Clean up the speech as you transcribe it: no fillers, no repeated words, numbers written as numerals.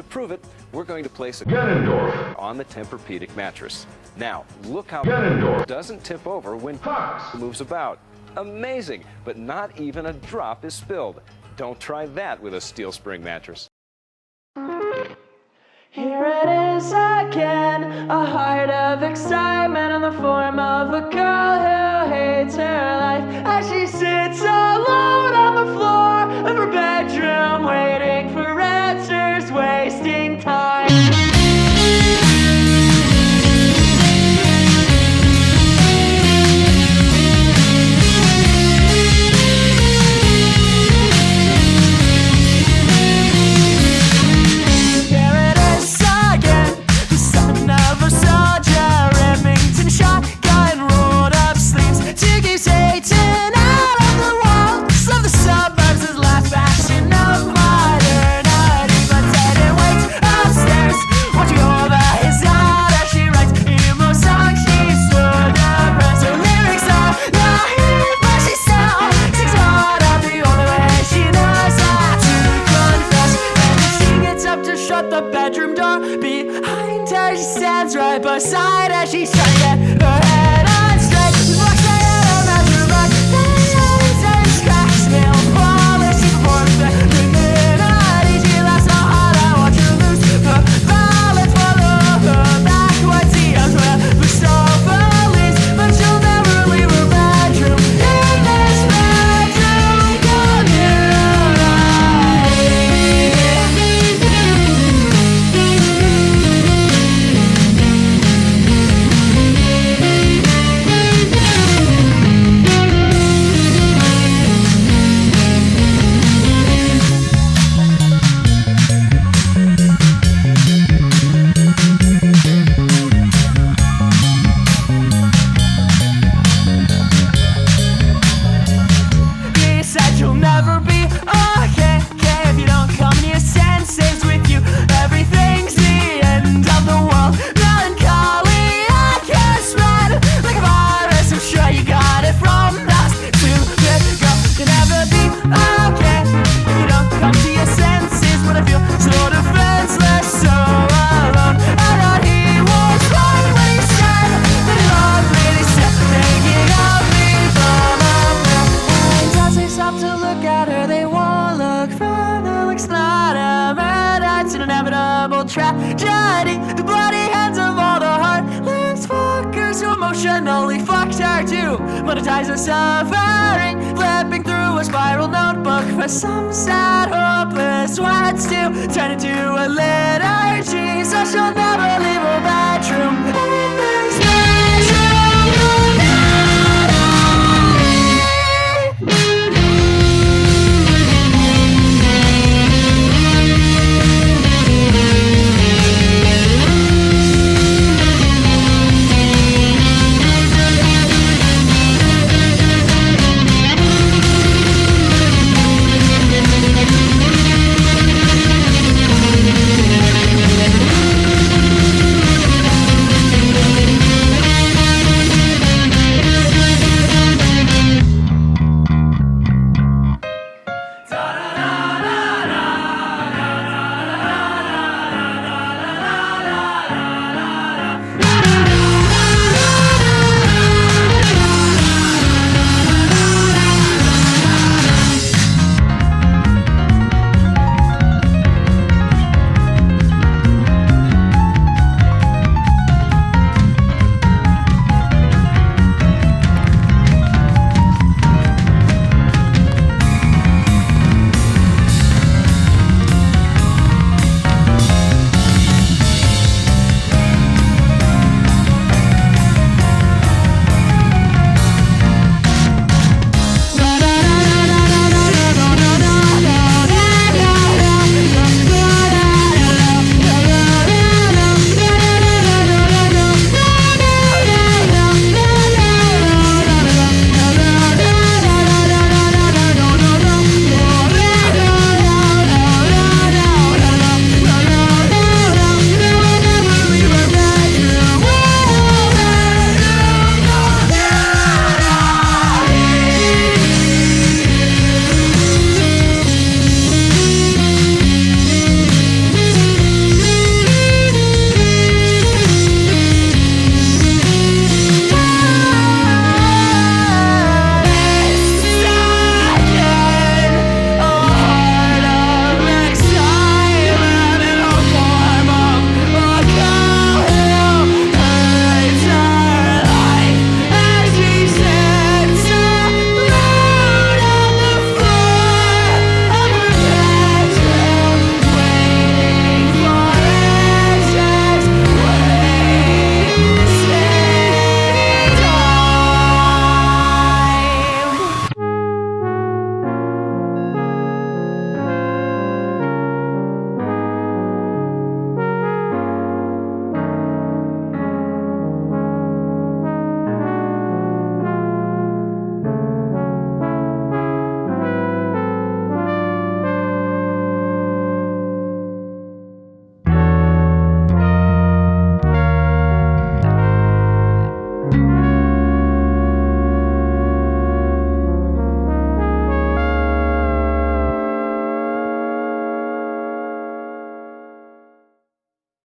To prove it, we're going to place a on the Temper-Ptetdic mattress. Now, look how it doesn't tip over when it moves about. Amazing, but not even a drop is spilled. Don't try that with a steel spring mattress. Here it is again, a heart of excitement in the form of a girl who hates her life as she sits alone on the floor of her bedroom, waiting for answers, wasting time. The bedroom door behind her, she stands right beside her. She's trying to get her head on straight. She walks right out of her bedroom, but they always say scratch, nail polish. She performs the criminality. She laughs so hard I watch her lose her balance. Follow her backwards, the arms will push over leaves, but she'll never leave her bedroom. In this bedroom community. You'll never be okay if you don't come to your senses. With you, everything's the end of the world. Melancholy, I can spread like a virus. I'm sure you got it from us. Stupid girl, you'll never be okay if you don't come to your senses. But I feel so defenseless, so alone. I thought he was right when he said that he loved me. They said thinking of me from above. And as they stop to look at her, they won't look further. Like it's not a murder, it's an inevitable tragedy. The bloody hands of all the heartless fuckers who emotionally fucked her to monetize her suffering, flipping through a spiral notebook for some sad hopeless words to turn into a